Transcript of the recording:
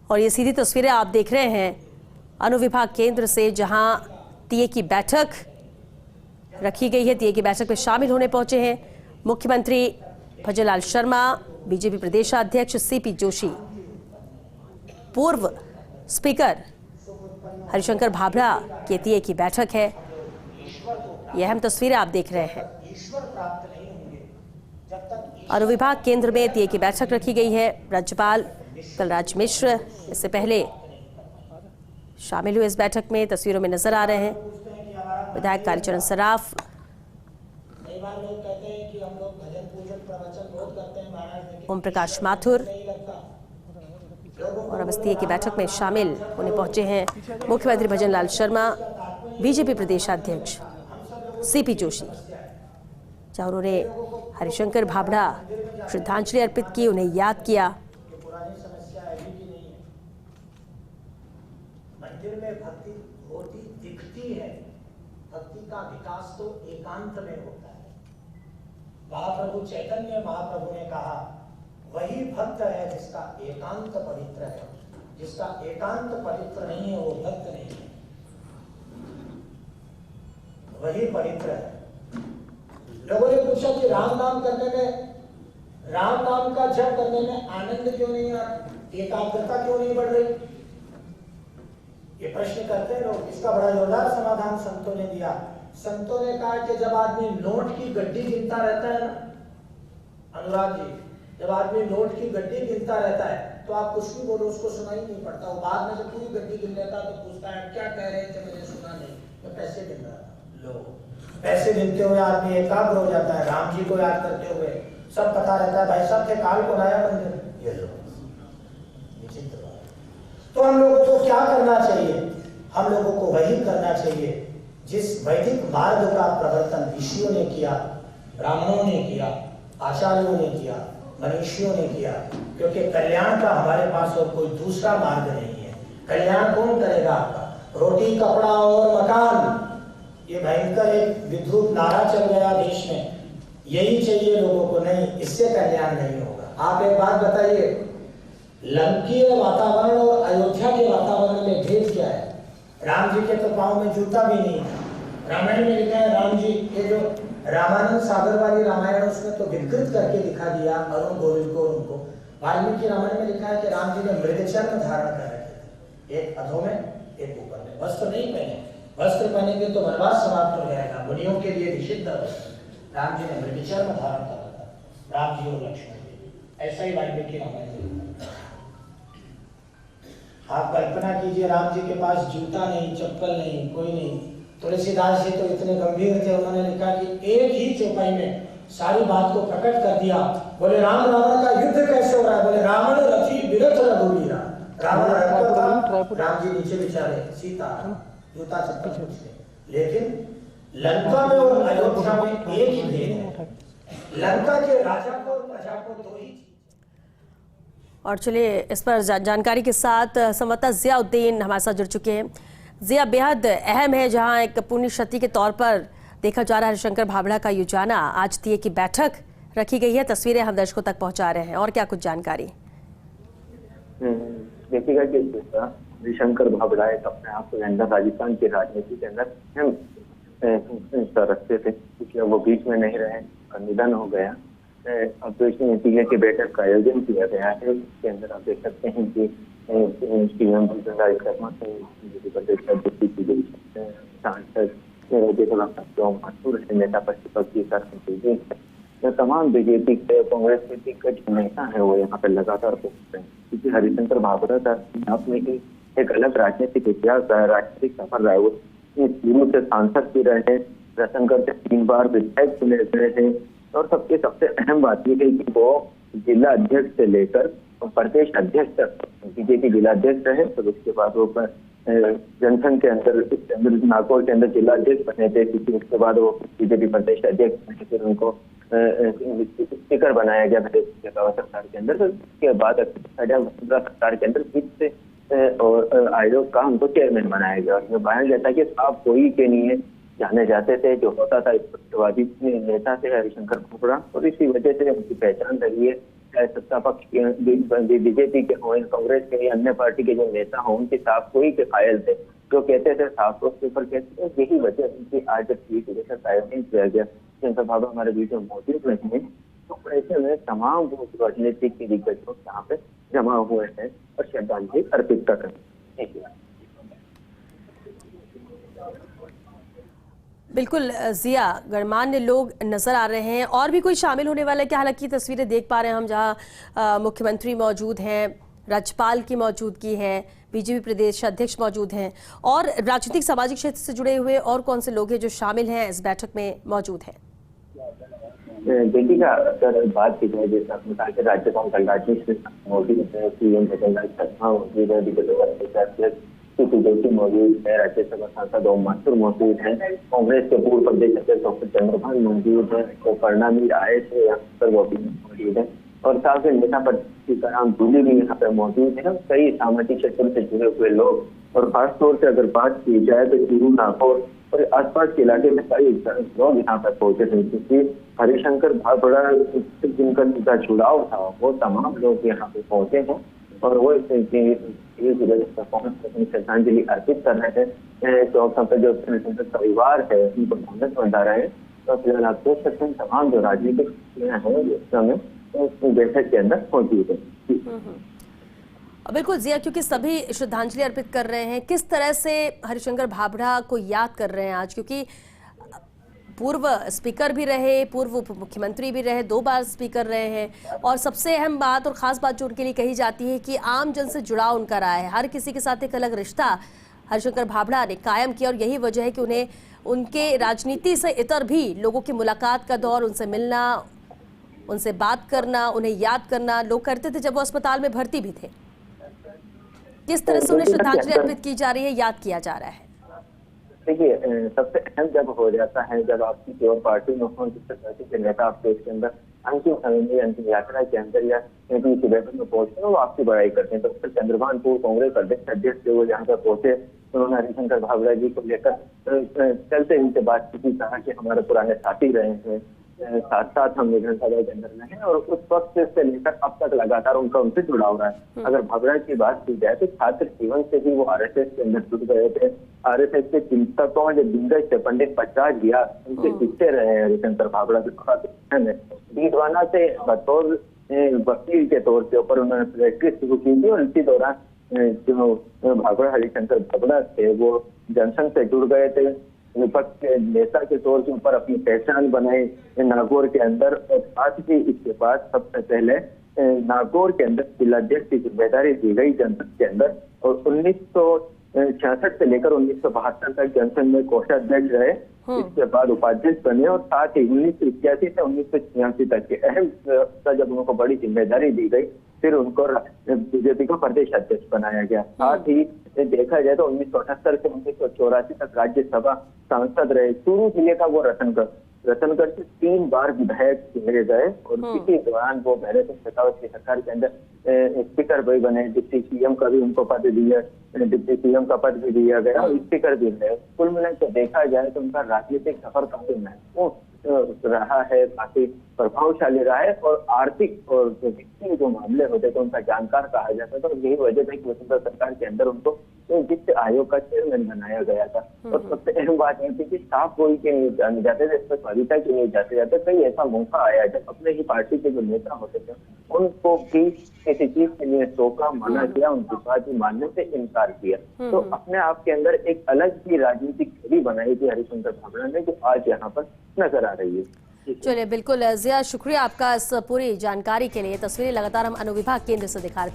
और ये सीधी तस्वीरें आप देख रहे हैं अनुविभाग केंद्र से, जहां टीए की बैठक रखी गई है। टीए की बैठक में शामिल होने पहुंचे हैं मुख्यमंत्री भजनलाल शर्मा, बीजेपी प्रदेशाध्यक्ष सीपी जोशी, पूर्व स्पीकर हरिशंकर भाभड़ा की टीए की बैठक है। यह अहम तस्वीरें आप देख रहे हैं। अनुविभाग केंद्र में टीए की बैठक रखी गई है। राज्यपाल कलराज मिश्र इससे पहले शामिल हुए इस बैठक में, तस्वीरों में नजर आ रहे हैं। विधायक कालीचरण सराफ, ओम प्रकाश माथुर और अब इस टीए की बैठक में शामिल होने पहुंचे हैं मुख्यमंत्री भजनलाल शर्मा, बीजेपी प्रदेशाध्यक्ष सीपी जोशी, जहां उन्होंने हरिशंकर भाभड़ा श्रद्धांजलि अर्पित की, उन्हें याद किया। मंदिर में भक्ति होती दिखती है, भक्ति का विकास तो एकांत में होता है। महाप्रभु चैतन्य महाप्रभु ने कहा, वही भक्त है जिसका एकांत पवित्र है, जिसका एकांत पवित्र नहीं है वो भक्त नहीं है, वही पवित्र है। लोगों ने पूछा कि राम नाम करने में, राम नाम का जप करने में आनंद क्यों नहीं आ रहा, एकाग्रता क्यों नहीं बढ़ रही, ये प्रश्न करते हैं लोग। इसका बड़ा जोरदार समाधान संतों ने दिया। संतों ने कहा कि जब आदमी नोट की गड्डी गिनता रहता है ना, अनुराग जी, जब आदमी नोट की गड्डी गिनता रहता है तो आप कुछ भी बोलो उसको सुनाई नहीं पड़ता। वो बाद में जब पूरी गड्डी गिन लेता तो पूछता है क्या कह रहे थे, मैंने सुना नहीं, तो पैसे गिन रहा था। लो, पैसे गिनते हुए आदमी एकाग्र हो जाता है, राम जी को याद करते हुए सब पता रहता है। भाई साहब थे काल को लाया मंदिर, ये लो, विचित्र बात। तो हम लोगों को क्या करना चाहिए? हम लोगों को वही करना चाहिए जिस वैदिक मार्ग का प्रवर्तन ऋषियों ने किया, ब्राह्मणों ने किया, आचार्यों ने किया, मनीषियों ने किया। क्योंकि कल्याण का हमारे पास और कोई दूसरा मार्ग नहीं है। कल्याण कौन करेगा आपका? रोटी, कपड़ा और मकान, ये भयंकर एक विद्युत नारा चल गया देश में, यही चाहिए लोगों को। नहीं, इससे कल्याण नहीं होगा। आप एक बात बताइए, लंकीय वातावरण और अयोध्या के वातावरण में भेद क्या है? राम जी के तो पांव में जूता भी नहीं है। रामायण में लिखा है, राम जी के जो रामानंद सागर वाली रामायण, उसमें तो विकृत करके दिखा दिया अरुण गोविल को, उनको। वाल्मीकि रामायण में लिखा है कि राम जी ने मृगचर्म धारण कर रखे थे, एक अधो में एक ऊपर में, वस्त्र नहीं पहने। वस्त्र पहनेंगे तो वनवास समाप्त हो जाएगा, मुनियों के लिए निषिद्ध वस्त्र। राम जी ने मृगचर्म धारण कर रखा, राम जी और लक्ष्मण जी। ऐसा ही वाल्मीकि रामायण में लिखा है। आप कल्पना कीजिए, राम जी के पास जूता नहीं, चप्पल नहीं, कोई नहीं। तुलसीदास जी तो इतने गंभीर थे, उन्होंने लिखा कि एक ही चौपाई में सारी बात को प्रकट कर दिया। बोले राम रावण का युद्ध कैसे हो रहा है? बोले रावण रथी विरथ रघुवीरा। रावण राम जी नीचे बिचारे, सीता जूता चप्पल कुछ नहीं। लेकिन लंका में और अयोध्या में एक ही भेद है, लंका के राजा को और प्रजा को दो ही। और चलिए इस पर जानकारी के साथ संवाददाता जियाउद्दीन हमारे साथ जुड़ चुके हैं। जिया, बेहद अहम है, जहां एक पुण्यतिथि के तौर पर देखा जा रहा है हरिशंकर भाभड़ा का ये जाना। आज टीए की बैठक रखी गई है, तस्वीरें हम दर्शकों तक पहुंचा रहे हैं, और क्या कुछ जानकारी? देखिएगा कि हरिशंकर भाभड़ा एक अपने आप को अंदर राजस्थान की राजनीति के अंदर अहम रखते थे, क्योंकि वो बीच में नहीं रहे और निधन हो गया। अब तो इसमें टीए की बैठक का आयोजन किया गया है। इसके अंदर आप देख सकते हैं कि नेता प्रतिपक्षी तमाम बीजेपी के, कांग्रेस के जो नेता है वो यहाँ पे लगातार पहुंच रहे हैं, क्योंकि हरिशंकर भाभड़ा का अपने एक अलग राजनीतिक इतिहास रहा है, राजनीतिक सफर रहा है। वो शुरू से सांसद भी रहे, रतनगढ़ से 3 बार विधायक चुने गए थे, और सबसे अहम बात यह है कि वो जिला अध्यक्ष से लेकर प्रदेश अध्यक्ष तक बीजेपी जिला अध्यक्ष रहे। फिर उसके बाद वो जनसंघ के अंदर नागौर के अंदर जिला अध्यक्ष बने थे, क्योंकि उसके बाद वो बीजेपी प्रदेश अध्यक्ष बने। फिर उनको स्पीकर बनाया गया सरकार के अंदर। फिर उसके बाद सरकार के अंदर फिर से और आयोग का उनको चेयरमैन बनाया गया। और ये बयान देता है कि आप कोई के नहीं है, जाने जाते थे, जो होता था स्पष्टवादी नेता थे हरिशंकर भाभड़ा, और इसी वजह से उनकी पहचान रही है चाहे सत्ता पक्ष के बीजेपी के हो, कांग्रेस के या अन्य पार्टी के जो नेता हों, उनकी साफ गोई के कायल थे, जो कहते थे साफ तौर के ऊपर कहते थे। यही वजह उनकी आज ट्वीट जैसा कायल नहीं किया गया। जिनका भाव हमारे बीच में मौजूद नहीं है, तो ऐसे में तमाम वो राजनीतिक के दिग्गज लोग यहाँ पे जमा हुए हैं और श्रद्धांजलि अर्पित कर रहे हैं। बिल्कुल जिया, गणमान्य लोग नजर आ रहे हैं। और भी कोई शामिल होने वाला है क्या? हालांकि तस्वीरें देख पा रहे हैं हम जहां मुख्यमंत्री मौजूद हैं, राज्यपाल की मौजूदगी है, बीजेपी प्रदेश अध्यक्ष मौजूद हैं, और राजनीतिक सामाजिक क्षेत्र से जुड़े हुए और कौन से लोग हैं जो शामिल हैं इस बैठक में मौजूद हैं? देखिएगा, अगर बात की जाए जैसे आपने कहा कि राज्यपाल कलराज मिश्र मौजूद है, सीएम भजनलाल शर्मा मौजूद है, मौजूद है, राज्यसभा सांसद ओम माथुर मौजूद है, कांग्रेस के पूर्व प्रदेश अध्यक्ष डॉक्टर चंद्रभान मौजूद है, तो परिणामी आए थे यहाँ पर वो भी मौजूद है, और साथ ही नेता सीताराम दूली भी यहाँ पर मौजूद है। कई सामाजिक क्षेत्रों से जुड़े हुए लोग, और खासतौर से अगर बात की जाए तो चूरू, नागौर और आसपास के इलाके में कई लोग यहाँ पर पहुंचे थे, क्योंकि हरिशंकर भाभड़ा जिनका जुड़ाव था वो तमाम लोग यहाँ पे पहुंचे हैं और वो श्रद्धांजलि अर्पित कर रहे हैं। चौक पर जो परिवार है उनको ढांढस बंधा रहे हैं। तो फिलहाल आप देख सकते हैं तमाम जो राजनीतिक है इस समय बैठक के अंदर मौजूद है। बिल्कुल जिया, क्योंकि सभी श्रद्धांजलि अर्पित कर रहे हैं, किस तरह से हरिशंकर भाभड़ा को याद कर रहे हैं आज? क्योंकि पूर्व स्पीकर भी रहे, पूर्व उप मुख्यमंत्री भी रहे, 2 बार स्पीकर रहे हैं, और सबसे अहम बात और खास बात जो उनके लिए कही जाती है कि आम जन से जुड़ाव उनका रहा है। हर किसी के साथ एक अलग रिश्ता हरिशंकर भाभड़ा ने कायम किया, और यही वजह है कि उन्हें उनके राजनीति से इतर भी लोगों की मुलाकात का दौर, उनसे मिलना, उनसे बात करना, उन्हें याद करना लोग करते थे जब वो अस्पताल में भर्ती भी थे। किस तरह से उन्हें श्रद्धांजलि अर्पित की जा रही है, याद किया जा रहा है? देखिए, सबसे अहम जब हो जाता है जब आपकी किसी और पार्टी में हो, जिससे पार्टी के नेता आपके इसके अंदर अंतिम समय में, अंतिम यात्रा के अंदर या किसी बैठक में पहुंचते हैं, वो आपकी बड़ाई करते हैं। तो डॉक्टर चंद्रभान पूर्व कांग्रेस अध्यक्ष वो यहाँ पर पहुंचे, उन्होंने हरिशंकर भाभड़ा जी को लेकर चलते उनसे बात की, कहा कि हमारे पुराने साथी रहे हैं, साथ साथ हम विधानसभा के अंदर में हैं, और उस वक्त से लेकर अब तक लगातार उनका उनसे जुड़ाव रहा है। अगर भाभड़ा की बात की जाए तो छात्र जीवन से भी वो आरएसएस के अंदर जुड़ गए थे। आरएसएस के चिंतकों जो दिग्गज थे, पंडित पचास जिया, उनके शिष्य रहे हैं हरिशंकर भाभड़ा के। डीडवाना से बतौर वकील के तौर के ऊपर उन्होंने प्रैक्टिस शुरू की थी, और इसी दौरान जो भाभड़ा हरिशंकर भाभड़ा थे वो जनसंघ से जुड़ गए थे, विपक्ष के नेता के तौर के ऊपर अपनी पहचान बनाई नागौर के अंदर, और साथ ही इसके बाद सबसे पहले नागौर के अंदर जिलाध्यक्ष की जिम्मेदारी दी गई जनसंघ के अंदर, और 1966 से लेकर 1972 तक जनसंघ में कोषाध्यक्ष रहे। इसके बाद उपाध्यक्ष बने, और साथ ही 1981 से 1986 तक के अहम जब उनको बड़ी जिम्मेदारी दी गई, फिर उनको बीजेपी का प्रदेश अध्यक्ष बनाया गया। साथ ही देखा जाए तो 1978 से 1984 तक राज्यसभा सांसद रहे। चूरू जिले का वो रतनगढ़ से 3 बार विधायक चुने गए, और इसी दौरान वो पहले तो शेखावत की सरकार के अंदर स्पीकर भी बने, डिप्टी सीएम का भी उनको पद दिया, डिप्टी सीएम का पद भी दिया गया, और स्पीकर भी रहे। कुल मिलाकर देखा जाए तो उनका राजनीतिक सफर काफी महत्वपूर्ण रहा है, काफी प्रभावशाली रहा है, और आर्थिक और वित्तीय जो मामले होते थे उनका जानकार कहा जाता था। और यही वजह थी कि वसुंधरा सरकार के अंदर उनको वित्त आयोग का चेयरमैन बनाया गया था। और सबसे अहम बात यह थी कि साफ गोई के नहीं जाने जाते थे, स्पष्टता के नहीं जाते। कई ऐसा मौका आया जब अपने ही पार्टी के जो नेता होते थे उनको भी किसी चीज के लिए टोका, मना किया, उनकी बात मानने से इनकार किया। तो अपने आप के अंदर एक अलग ही राजनीतिक छवि बनाई थी हरिशंकर भाभड़ा ने, जो आज यहाँ पर नजर आ रही है। चलिए, बिल्कुल जिया, शुक्रिया आपका इस पूरी जानकारी के लिए। तस्वीरें लगातार हम अनुविभाग केंद्र से दिखा रहे थे।